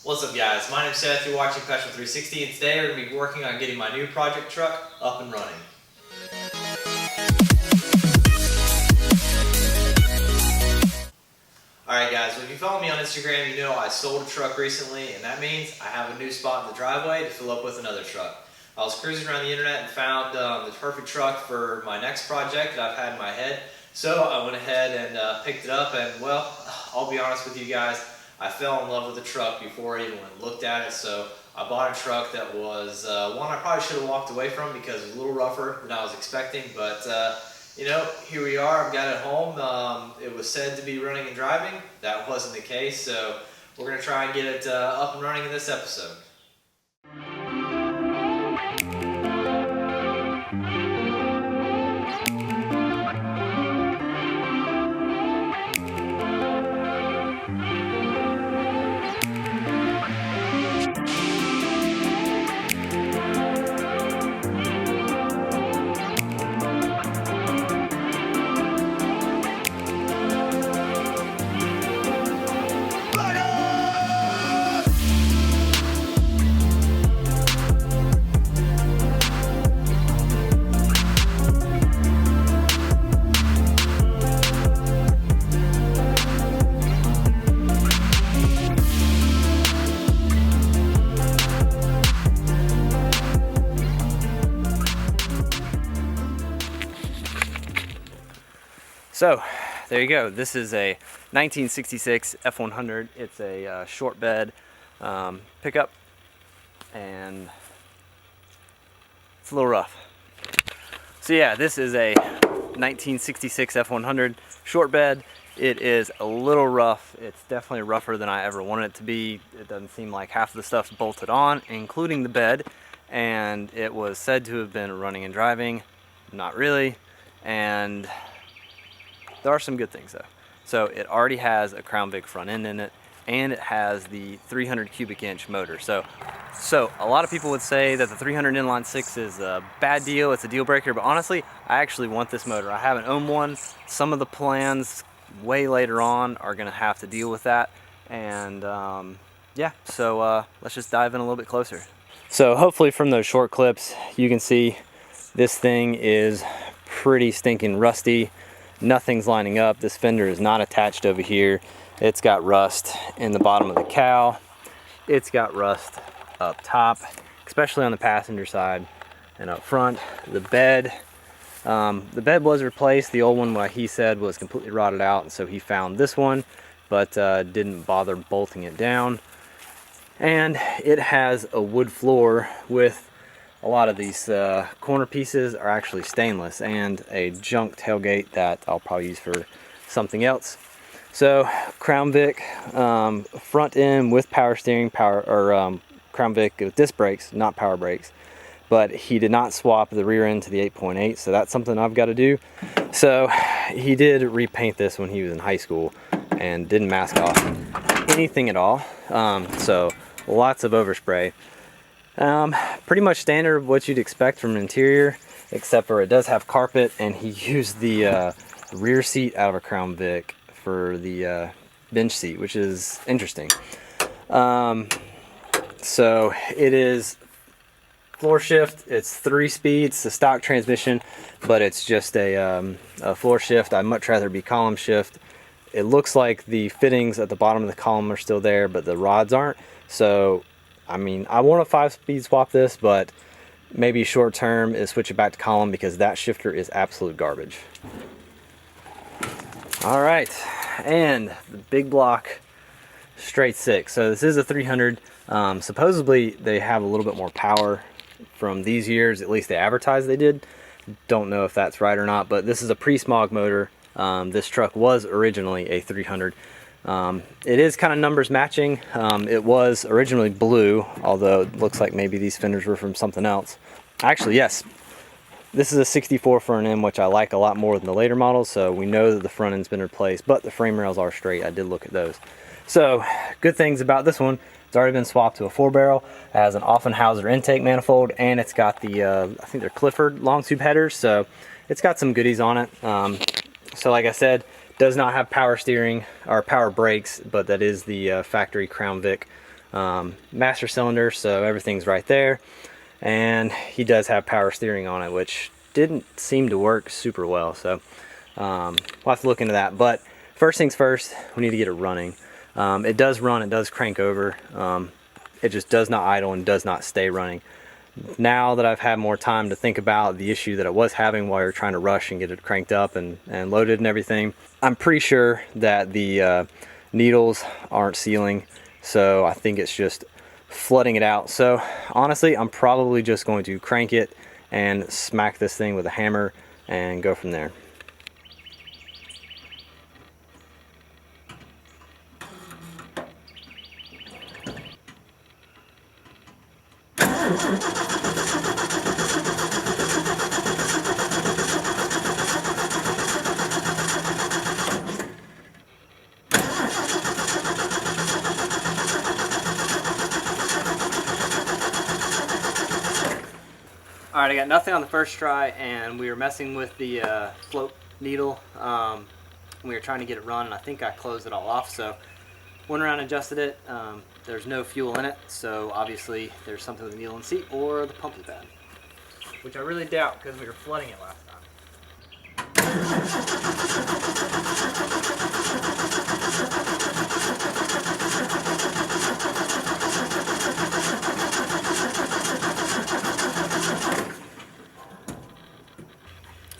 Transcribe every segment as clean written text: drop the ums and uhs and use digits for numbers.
What's up guys, my name's Seth, you're watching Petrol 360 and today we're going to be working on getting my new project truck up and running. Alright guys, if you follow me on Instagram you know I sold a truck recently and that means I have a new spot in the driveway to fill up with another truck. I was cruising around the internet and found the perfect truck for my next project that I've had in my head. So I went ahead and picked it up and well, I'll be honest with you guys, I fell in love with the truck before I even went and looked at it, so I bought a truck that was one I probably should have walked away from because it was a little rougher than I was expecting, but you know, here we are, I've got it home. It was said to be running and driving. That wasn't the case, so we're going to try and get it up and running in this episode. So there you go. This is a 1966 F100. It's a short bed pickup and it's a little rough. So yeah, this is a 1966 F100 short bed. It is a little rough. It's definitely rougher than I ever wanted it to be. It doesn't seem like half of the stuff's bolted on, including the bed, and it was said to have been running and driving. Not really. And there are some good things though. So it already has a Crown Vic front end in it, and it has the 300 cubic inch motor. So a lot of people would say that the 300 inline six is a bad deal, it's a deal breaker, but honestly, I actually want this motor. I haven't owned one. Some of the plans way later on are gonna have to deal with that. And yeah, so let's just dive in a little bit closer. So hopefully from those short clips, you can see this thing is pretty stinking rusty. Nothing's lining up. This fender is not attached over here. It's got rust in the bottom of the cowl. It's got rust up top, especially on the passenger side and up front. The bed was replaced. The old one, what he said, was completely rotted out, and so he found this one, but didn't bother bolting it down. And it has a wood floor with a lot of these corner pieces are actually stainless, and a junk tailgate that I'll probably use for something else. So Crown Vic front end with power steering, Crown Vic with disc brakes, not power brakes. But he did not swap the rear end to the 8.8, so that's something I've got to do. So he did repaint this when he was in high school and didn't mask off anything at all. So lots of overspray. Pretty much standard of what you'd expect from an interior, except for it does have carpet, and he used the rear seat out of a Crown Vic for the bench seat, which is interesting. So it is floor shift. It's 3 speeds, the stock transmission, but it's just a floor shift. I'd much rather be column shift. It looks like the fittings at the bottom of the column are still there, but the rods aren't. So I mean, I want a 5-speed swap this, but maybe short term is switch it back to column because that shifter is absolute garbage. All right, and the big block straight 6. So this is a 300. Supposedly they have a little bit more power from these years, at least they advertised they did. Don't know if that's right or not, but this is a pre-smog motor. This truck was originally a 300. It is kind of numbers matching. It was originally blue, although it looks like maybe these fenders were from something else. Actually, yes, this is a 64 front end, which I like a lot more than the later models, so we know that the front end's been replaced, but the frame rails are straight. I did look at those. So, good things about this one. It's already been swapped to a 4-barrel. It has an Offenhauser intake manifold, and it's got the, I think they're Clifford long tube headers, so it's got some goodies on it. So like I said, does not have power steering or power brakes, but that is the factory Crown Vic master cylinder, so everything's right there. And he does have power steering on it, which didn't seem to work super well, so we'll have to look into that. But first things first, we need to get it running. It does run, it does crank over, it just does not idle and does not stay running. Now that I've had more time to think about the issue that I was having while you're trying to rush and get it cranked up and loaded and everything, I'm pretty sure that the needles aren't sealing, so I think it's just flooding it out. So honestly, I'm probably just going to crank it and smack this thing with a hammer and go from there. Alright, I got nothing on the first try, and we were messing with the float needle. We were trying to get it run, and I think I closed it all off, so went around and adjusted it. There's no fuel in it, so obviously there's something with the needle in the seat, or the pump is bad. Which I really doubt, because we were flooding it last time.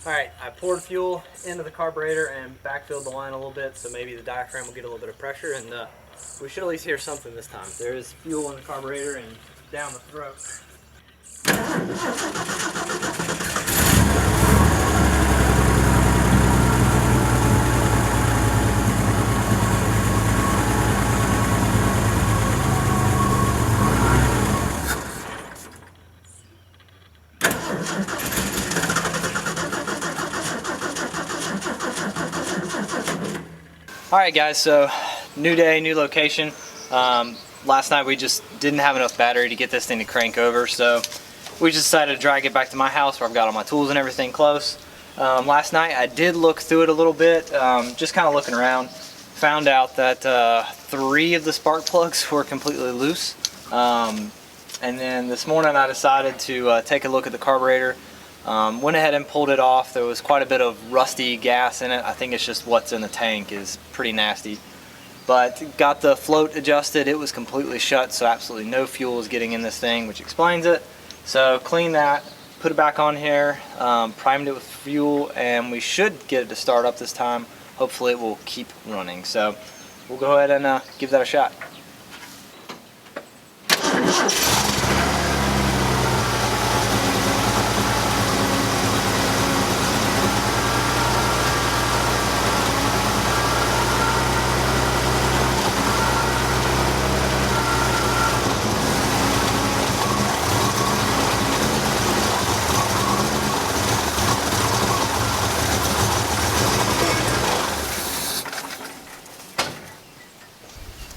Alright, I poured fuel into the carburetor and backfilled the line a little bit, so maybe the diaphragm will get a little bit of pressure, and we should at least hear something this time. There is fuel in the carburetor and down the throat. Alright guys, so new day, new location. Last night we just didn't have enough battery to get this thing to crank over, so we just decided to drag it back to my house where I've got all my tools and everything close. Last night I did look through it a little bit, just kind of looking around. Found out that 3 of the spark plugs were completely loose. And then this morning I decided to take a look at the carburetor. Went ahead and pulled it off. There was quite a bit of rusty gas in it. I think it's just what's in the tank is pretty nasty. But got the float adjusted. It was completely shut, so absolutely no fuel is getting in this thing, which explains it. So clean that, put it back on here, primed it with fuel, and we should get it to start up this time. Hopefully it will keep running. So we'll go ahead and give that a shot.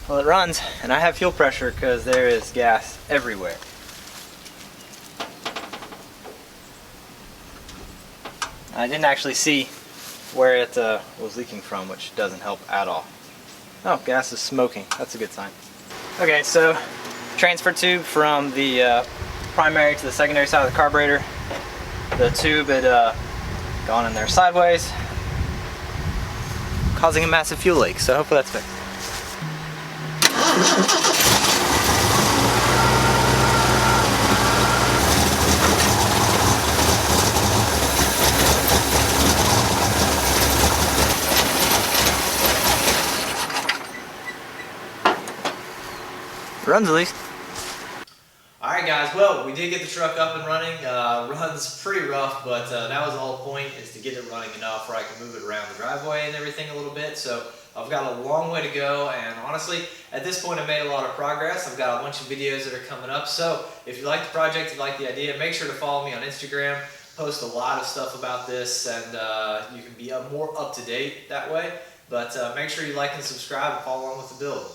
Well, it runs, and I have fuel pressure because there is gas everywhere. I didn't actually see where it was leaking from, which doesn't help at all. Oh, gas is smoking. That's a good sign. Okay, so transfer tube from the primary to the secondary side of the carburetor. The tube had gone in there sideways, causing a massive fuel leak, so hopefully that's fixed. Runs at least. Alright guys, well, we did get the truck up and running. Runs pretty rough, but that was the whole point, is to get it running enough where I can move it around the driveway and everything a little bit. So I've got a long way to go, and honestly, at this point I've made a lot of progress. I've got a bunch of videos that are coming up, so if you like the project, if you like the idea, make sure to follow me on Instagram. Post a lot of stuff about this, and you can be more up to date that way. But make sure you like and subscribe and follow along with the build.